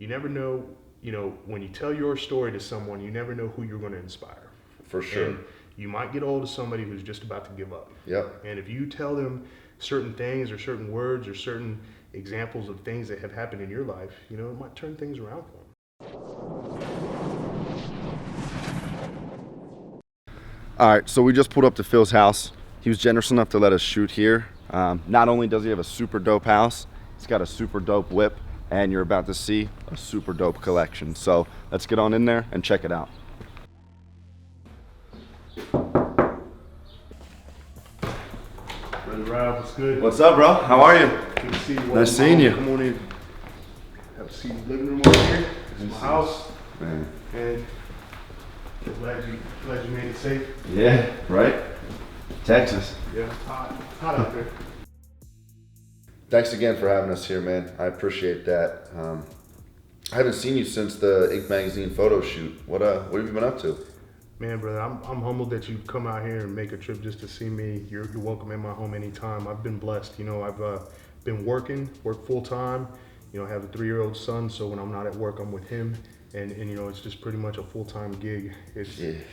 you never know, when you tell your story to someone, you never know who you're going to inspire. For sure. And you might get hold of somebody who's just about to give up. Yep. And if you tell them certain things or certain words or certain examples of things that have happened in your life, it might turn things around for them. All right, so we just pulled up to Phil's house. He was generous enough to let us shoot here. Not only does he have a super dope house, he's got a super dope whip, and you're about to see a super dope collection. So let's get on in there and check it out. Brother Rob, what's good? What's up, bro? How are you? Good to see you. Nice seeing you. Come on in. Have a seat in the living room over here. This is my house. Man. And glad you made it safe. Yeah, right? Texas. Yeah, it's hot out there. Thanks again for having us here, man. I appreciate that. I haven't seen you since the Ink Magazine photo shoot. What have you been up to? Man, brother, I'm humbled that you come out here and make a trip just to see me. You're welcome in my home anytime. I've been blessed. I've been work full time. I have a 3-year-old son, so when I'm not at work, I'm with him. And it's just pretty much a full-time gig.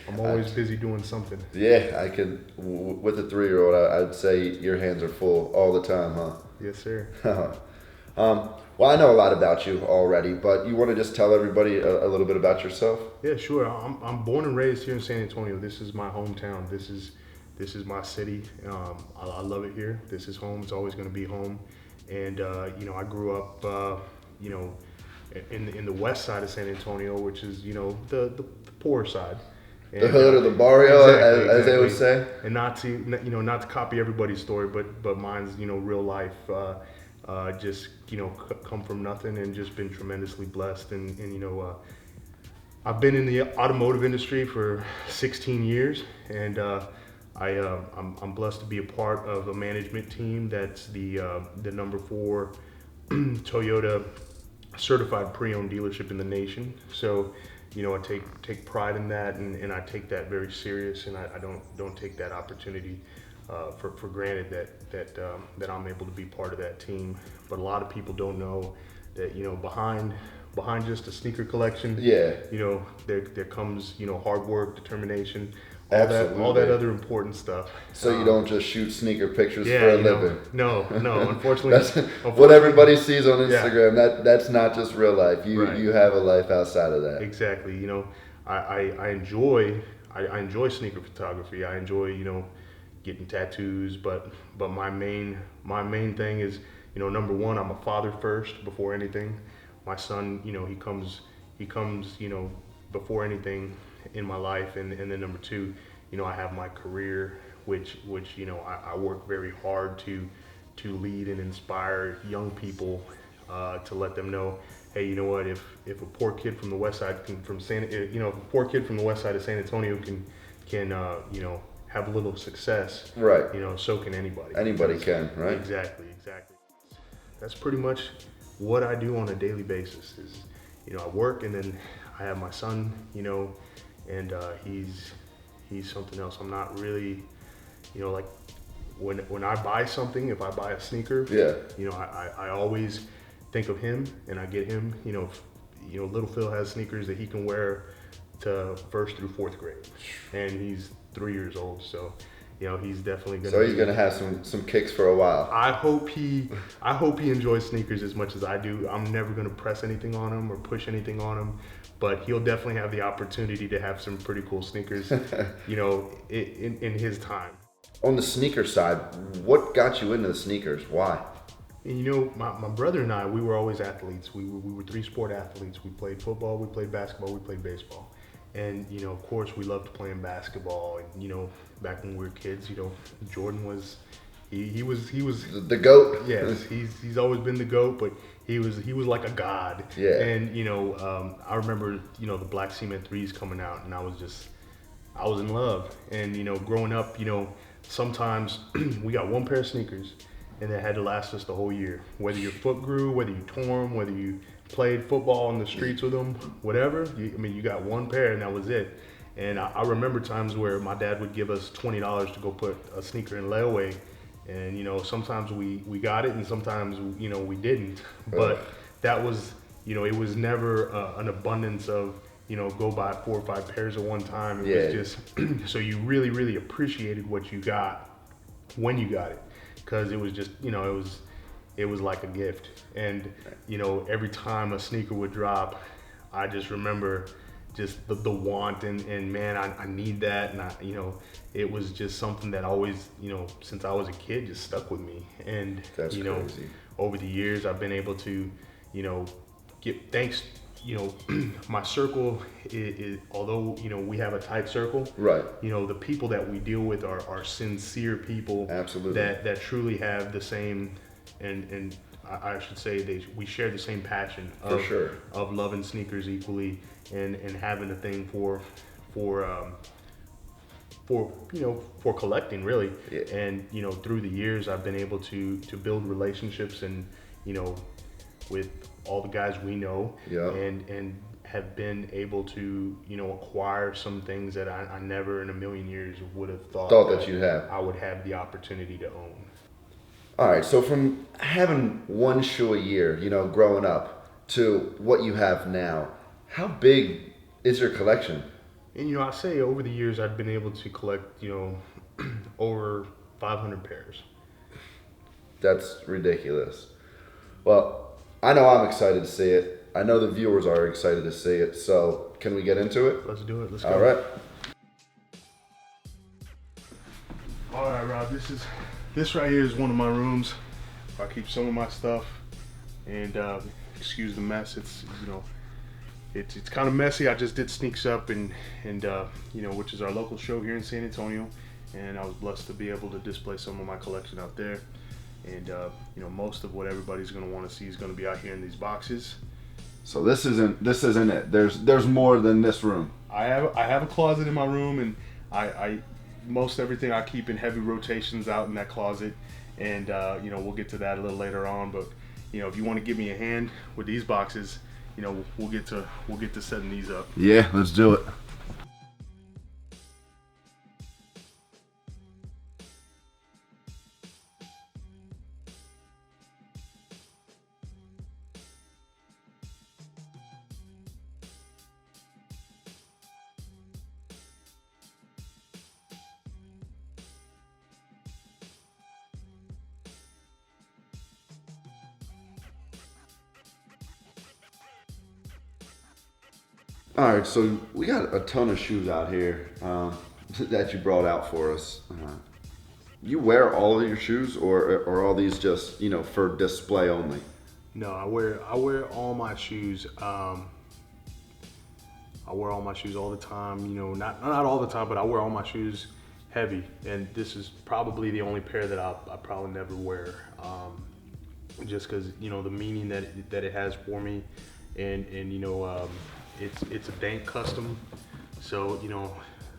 I'm always busy doing something. Yeah, I can. With a 3-year-old, I'd say your hands are full all the time, huh? Yes, sir. Well, I know a lot about you already, but you want to just tell everybody a little bit about yourself? Yeah, sure. I'm born and raised here in San Antonio. This is my hometown. This is my city. I love it here. This is home. It's always going to be home. And I grew up, in the west side of San Antonio, which is the poor side. And, the hood or the barrio, exactly, as they would say. And not to copy everybody's story, but mine's real life. Just come from nothing and just been tremendously blessed. And I've been in the automotive industry for 16 years, and I'm blessed to be a part of a management team that's the number 4 Toyota certified pre-owned dealership in the nation. So I take pride in that, and I take that very serious, and I don't take that opportunity for granted that I'm able to be part of that team. But a lot of people don't know that behind just a sneaker collection, there comes hard work, determination, all that other important stuff. So you don't just shoot sneaker pictures for a living. No. Unfortunately, what everybody sees on Instagram. That's not just real life. You have a life outside of that. Exactly. I enjoy sneaker photography. I enjoy getting tattoos, but my main thing is number one, I'm a father first before anything. My son, he comes before anything in my life, and then number two, I have my career, which I work very hard to lead and inspire young people, to let them know, hey, you know what, if a poor kid from the west side if a poor kid from the west side of San Antonio can have a little success, right? So can anybody. Anybody can, right? Exactly. That's pretty much what I do on a daily basis. Is I work, and then I have my son, and he's something else. I'm not really, like when I buy something, if I buy a sneaker, I always think of him, and I get him, little Phil has sneakers that he can wear to 1st through 4th grade, and he's 3 years old, so he's definitely gonna. So he's gonna have some kicks for a while. I hope he enjoys sneakers as much as I do. I'm never gonna press anything on him or push anything on him, but he'll definitely have the opportunity to have some pretty cool sneakers, in his time. On the sneaker side, what got you into the sneakers? Why? And my brother and I, we were always athletes. We were 3-sport athletes. We played football, we played basketball, we played baseball. And, of course, we loved playing basketball. And, back when we were kids, Jordan was, he was the GOAT. Yes, he's always been the GOAT, but he was like a god. Yeah. And, I remember, the black cement 3s coming out, and I was in love. And, growing up, sometimes we got one pair of sneakers, and it had to last us the whole year. Whether your foot grew, whether you tore them, whether you played football on the streets with them, whatever. You got one pair, and that was it. And I remember times where my dad would give us $20 to go put a sneaker in layaway, and sometimes we got it, and sometimes we didn't. But that was you know, it was never an abundance of, you know, go buy 4 or 5 pairs at one time. It was just, so you really appreciated what you got when you got it, because it was just, you know, it was like a gift. And, you know, every time a sneaker would drop, I just remember just the want and man, I need that. And you know, it was just something that always, you know, since I was a kid, just stuck with me. And, That's you know, crazy. over the years, I've been able to, you know, thanks, you know, my circle is, although, you know, we have a tight circle, Right. you know, the people that we deal with are sincere people. Absolutely. That truly have the same, and I should say we share the same passion of, For sure. of loving sneakers equally and having a thing for you know, for collecting really. Yeah. And you know, through the years I've been able to build relationships and, you know, with all the guys we know. Yeah. And have been able to, you know, acquire some things that I never in a million years would have thought that you'd have. I would have the opportunity to own. All right, so from having one shoe a year, you know, growing up, to what you have now, how big is your collection? And you know, I say over the years I've been able to collect, you know, over 500 pairs. That's ridiculous. Well, I know I'm excited to see it. I know the viewers are excited to see it. So can we get into it? Let's do it. Let's go. All right. All right, Rob. This right here is one of my rooms. I keep some of my stuff, and excuse the mess. It's, you know, it's kind of messy. I just did Sneaks Up and you know, which is our local show here in San Antonio, and I was blessed to be able to display some of my collection out there. And you know, most of what everybody's gonna want to see is gonna be out here in these boxes. So this isn't it. There's more than this room. I have a closet in my room, and I most everything I keep in heavy rotations out in that closet, and you know, we'll get to that a little later on. But you know, if you want to give me a hand with these boxes, you know, we'll get to setting these up. Yeah, let's do it. All right, so we got a ton of shoes out here that you brought out for us. You wear all of your shoes, or are all these just, you know, for display only? No, I wear all my shoes. I wear all my shoes all the time. You know, not all the time, but I wear all my shoes heavy. And this is probably the only pair that I probably never wear, just because, you know, the meaning that it has for me, and you know, it's a Dank custom. So you know,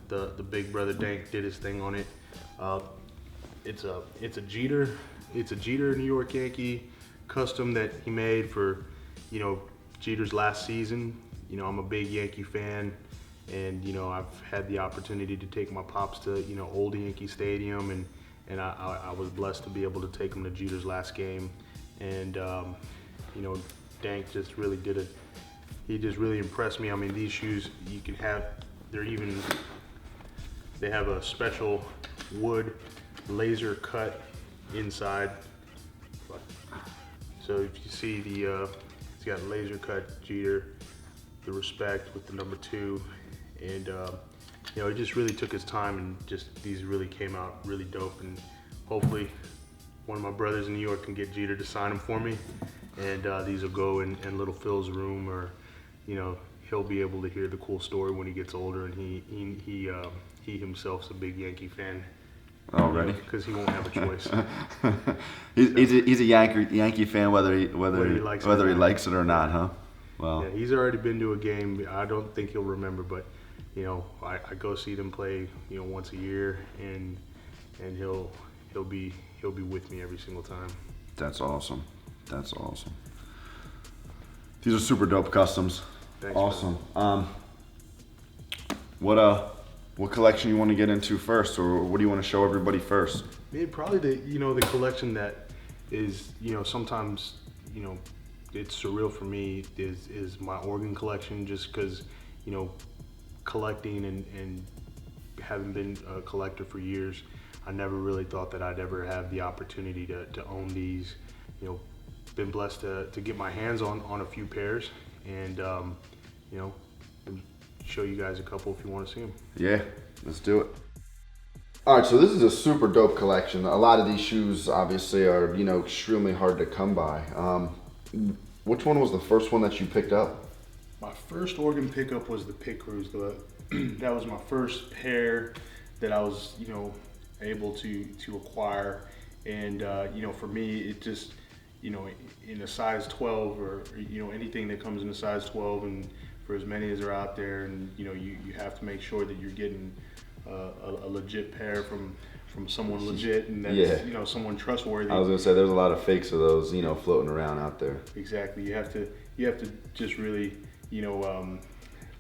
the big brother Dank did his thing on it. It's a Jeter New York Yankee custom that he made for, you know, Jeter's last season. You know, I'm a big Yankee fan, and you know, I've had the opportunity to take my pops to, you know, Old Yankee Stadium, and I was blessed to be able to take him to Jeter's last game. And you know, Dank just really did it. He just really impressed me. I mean, these shoes, you can have, they have a special wood laser cut inside. So if you see it's got laser cut Jeter, the respect with the number 2, and you know, it just really took his time, and just these really came out really dope. And hopefully one of my brothers in New York can get Jeter to sign them for me, and these will go in Little Phil's room, or you know, he'll be able to hear the cool story when he gets older, and he himself's a big Yankee fan. Already, because he won't have a choice. he's a Yankee fan, whether he likes it or not, huh? Well, yeah, he's already been to a game. I don't think he'll remember, but you know, I go see them play, you know, once a year, and he'll be with me every single time. That's awesome. That's awesome. These are super dope customs. Thanks, awesome. What collection you want to get into first, or what do you want to show everybody first? Maybe probably the collection that is, you know, sometimes, you know, it's surreal for me is my organ collection, just because, you know, collecting and having been a collector for years, I never really thought that I'd ever have the opportunity to own these. You know, been blessed to get my hands on a few pairs, and you know, show you guys a couple if you want to see them. Yeah, let's do it. All right, so this is a super dope collection. A lot of these shoes obviously are, you know, extremely hard to come by. Which one was the first one that you picked up? My first organ pickup was the Pit Crews. That was my first pair that I was, you know, able to acquire. And you know, for me, it just, you know, in a size 12, or, you know, anything that comes in a size 12, and for as many as are out there, and, you know, you have to make sure that you're getting a legit pair from someone legit, and that's, yeah, you know, someone trustworthy. I was gonna say there's a lot of fakes of those, you know, floating around out there. Exactly. You have to just really, you know,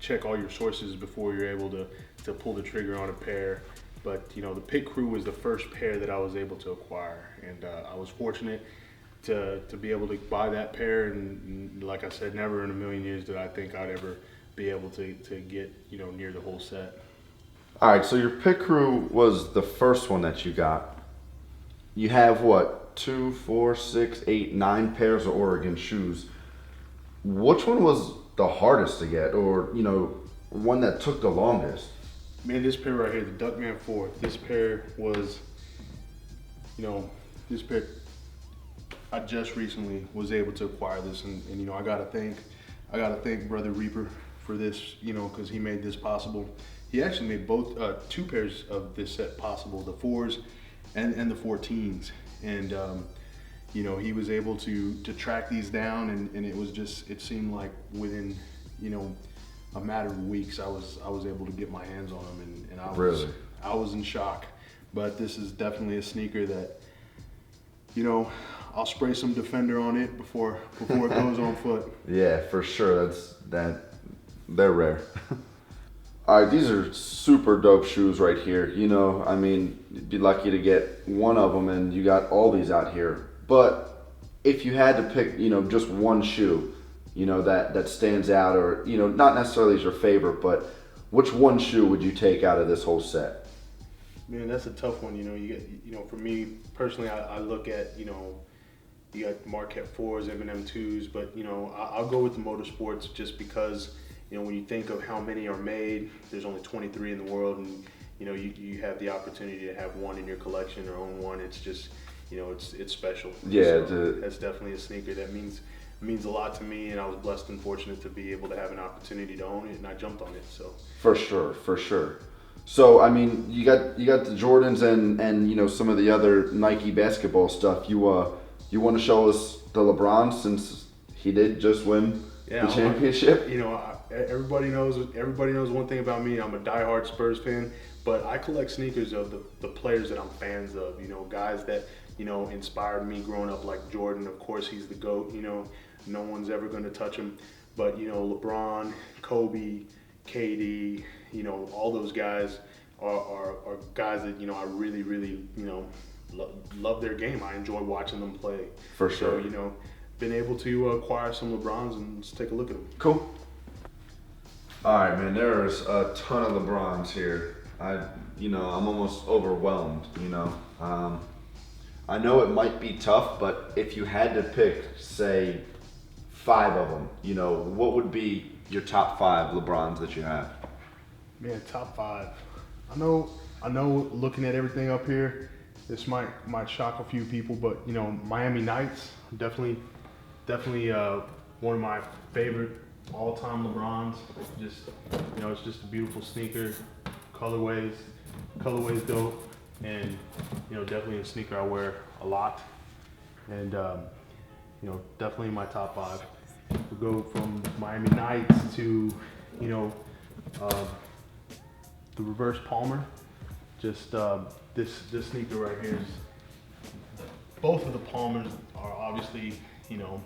check all your sources before you're able to pull the trigger on a pair. But, you know, the Pit Crew was the first pair that I was able to acquire, and I was fortunate to be able to buy that pair, and like I said, never in a million years did I think I'd ever be able to get, you know, near the whole set. All right, so your Pit Crew was the first one that you got. You have what, 2, 4, 6, 8, 9 pairs of Oregon shoes. Which one was the hardest to get, or, you know, one that took the longest? Man, this pair right here, the Duckman 4, this pair was, you know, this pair, I just recently was able to acquire this, and you know, I gotta thank Brother Reaper for this, you know, because he made this possible. He actually made both 2 pairs of this set possible, the 4s and the 14s, and you know, he was able to track these down, and it was just, it seemed like within, you know, a matter of weeks, I was able to get my hands on them, and I was in shock. But this is definitely a sneaker that, you know, I'll spray some Defender on it before it goes on foot. Yeah, for sure. They're rare. All right, these are super dope shoes right here. You know, I mean, you'd be lucky to get one of them, and you got all these out here. But if you had to pick, you know, just one shoe, you know, that stands out, or, you know, not necessarily as your favorite, but which one shoe would you take out of this whole set? Man, that's a tough one. You know, you know, for me personally, I look at, you know, you got Marquette 4s, M&M 2s, but, you know, I'll go with the Motorsports, just because, you know, when you think of how many are made, there's only 23 in the world, and, you know, you have the opportunity to have one in your collection or own one. It's just, you know, it's special. Yeah, so that's definitely a sneaker that means a lot to me, and I was blessed and fortunate to be able to have an opportunity to own it, and I jumped on it. So for sure. So I mean, you got the Jordans and you know, some of the other Nike basketball stuff. You want to show us the LeBron, since he did just win the championship? You know, everybody knows one thing about me. I'm a diehard Spurs fan, but I collect sneakers of the players that I'm fans of. You know, guys that, you know, inspired me growing up, like Jordan. Of course, he's the GOAT. You know, no one's ever going to touch him. But, you know, LeBron, Kobe, KD, you know, all those guys are guys that, you know, I really, you know, love their game. I enjoy watching them play. For sure. So, you know, been able to acquire some LeBrons, and let's take a look at them. Cool. All right, man, there's a ton of LeBrons here. You know, I'm almost overwhelmed, you know. I know it might be tough, but if you had to pick, say, 5 of them, you know, what would be your top 5 LeBrons that you have? Man, top 5. I know. Looking at everything up here, this might shock a few people, but, you know, Miami Nights, definitely one of my favorite all-time LeBrons. Just, you know, it's just a beautiful sneaker. Colorways dope, and, you know, definitely a sneaker I wear a lot. And you know, definitely my top 5. We'll go from Miami Nights to, you know, the reverse Palmer. Just this sneaker right here is, both of the Palmers are obviously, you know,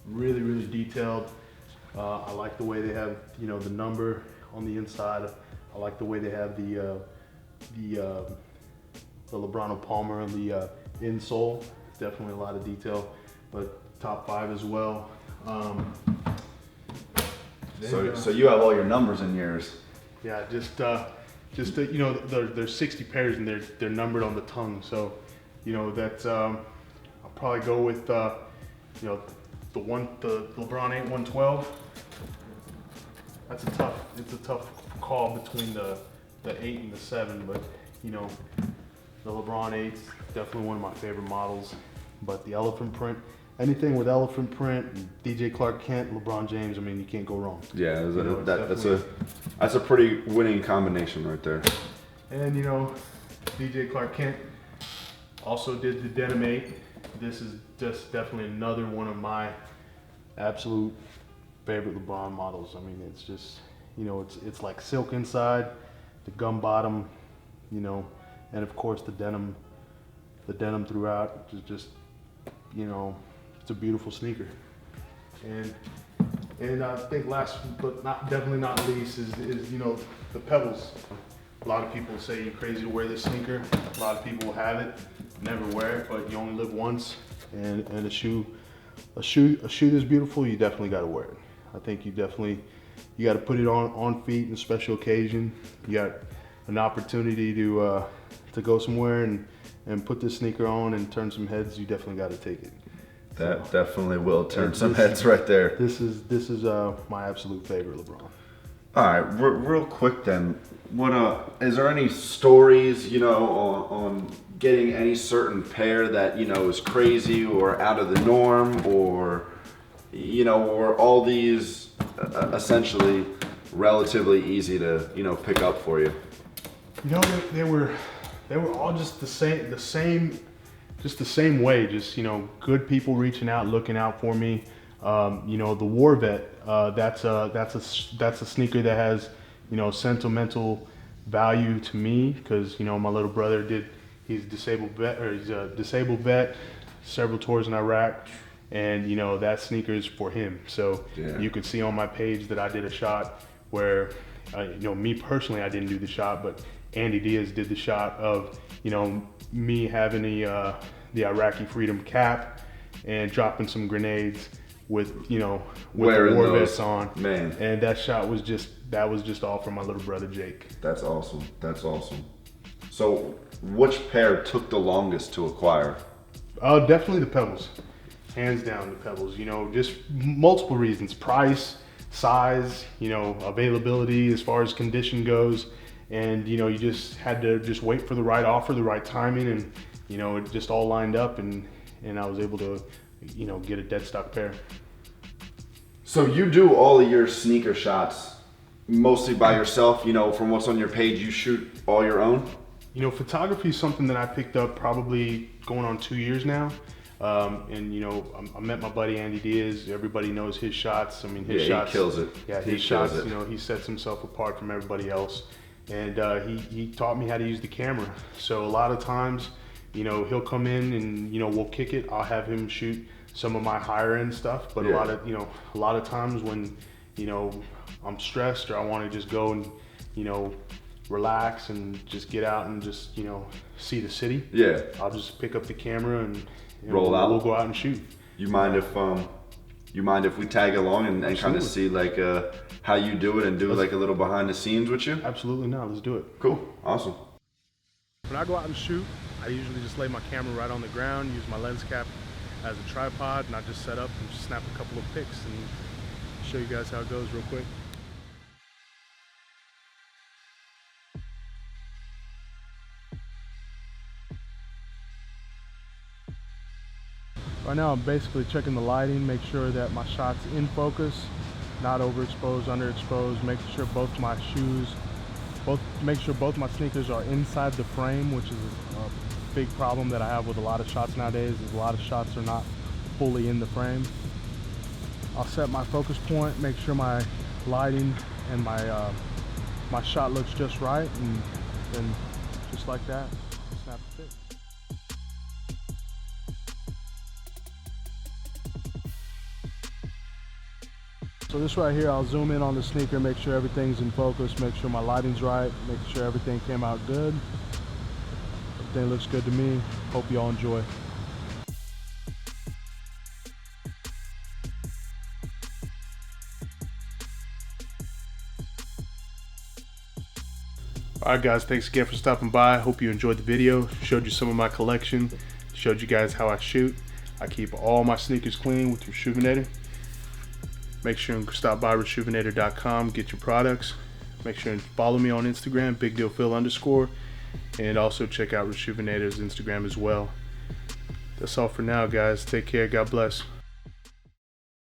really detailed. I like the way they have, you know, the number on the inside. I like the way they have the LeBron Palmer on the insole. Definitely a lot of detail. But top 5 as well. So you have all your numbers in yours. Yeah, you know, there's 60 pairs and they're numbered on the tongue. So, you know, that's I'll probably go with you know, the LeBron 8 112. It's a tough call between the 8 and the 7, but you know, the LeBron 8's definitely one of my favorite models. But the elephant print, anything with elephant print, DJ Clark Kent, LeBron James, I mean, you can't go wrong. Yeah, that's a pretty winning combination right there. And you know, DJ Clark Kent also did the Denim 8. This is just definitely another one of my absolute favorite LeBron models. I mean, it's just, you know, it's like silk inside, the gum bottom, you know, and of course the denim throughout, which is just, you know, it's a beautiful sneaker. And I think last but definitely not least is you know, the pebbles. A lot of people say you're crazy to wear this sneaker. A lot of people will have it, never wear it, but you only live once. And a shoe this beautiful, you definitely got to wear it. I think you got to put it on feet in a special occasion. You got an opportunity to go somewhere and put this sneaker on and turn some heads. You definitely got to take it. That definitely will turn some heads right there. This is my absolute favorite LeBron. All right, real quick then. What is there any stories, you know, on getting any certain pair that, you know, is crazy or out of the norm, or, you know, or all these essentially relatively easy to, you know, pick up for you? You know, they were all just the same way. Just, you know, good people reaching out, looking out for me. You know, the War Vet, that's a sneaker that has, you know, sentimental value to me, because, you know, my little brother he's a disabled vet, several tours in Iraq, and, you know, that sneaker is for him. So yeah. You could see on my page that I did a shot where, you know, me personally, I didn't do the shot, but Andy Diaz did the shot of, you know, me having the Iraqi Freedom cap and dropping some grenades with, you know, with the war vest on. Man. And that shot was just all for my little brother Jake. That's awesome. That's awesome. So which pair took the longest to acquire? Definitely the Pebbles. Hands down the Pebbles. You know, just multiple reasons. Price, size, you know, availability as far as condition goes. And, you know, you just had to just wait for the right offer, the right timing, and, you know, it just all lined up, and I was able to, you know, get a dead stock pair. So you do all of your sneaker shots mostly by yourself, you know, from what's on your page, you shoot all your own? You know, photography is something that I picked up probably going on 2 years now. And, you know, I met my buddy Andy Diaz. Everybody knows his shots. I mean, his shots. He kills it. Yeah, his shots, you know, he sets himself apart from everybody else. And he taught me how to use the camera. So a lot of times, you know, he'll come in and, you know, we'll kick it. I'll have him shoot some of my higher end stuff. But a lot of times when, you know, I'm stressed or I want to just go and, you know, relax and just get out and just, you know, see the city. Yeah. I'll just pick up the camera and roll out. We'll go out and shoot. You mind if we tag along and kind of see like how you do it and do like a little behind the scenes with you? Absolutely not. Let's do it. Cool. Awesome. When I go out and shoot, I usually just lay my camera right on the ground, use my lens cap as a tripod, and I just set up and just snap a couple of pics and show you guys how it goes real quick. Right now I'm basically checking the lighting, make sure that my shot's in focus, not overexposed, underexposed, making sure both my sneakers are inside the frame, which is a big problem that I have with a lot of shots nowadays, is a lot of shots are not fully in the frame. I'll set my focus point, make sure my lighting and my shot looks just right, and then just like that, snap the pic. So this right here, I'll zoom in on the sneaker, make sure everything's in focus, make sure my lighting's right, make sure everything came out good. Everything looks good to me. Hope you all enjoy. Alright guys, thanks again for stopping by. Hope you enjoyed the video. Showed you some of my collection. Showed you guys how I shoot. I keep all my sneakers clean with Rejuvenator. Make sure and stop by rejuvenator.com, get your products. Make sure and follow me on Instagram, BigDealPhil_, and also check out Rejuvenator's Instagram as well. That's all for now, guys. Take care. God bless.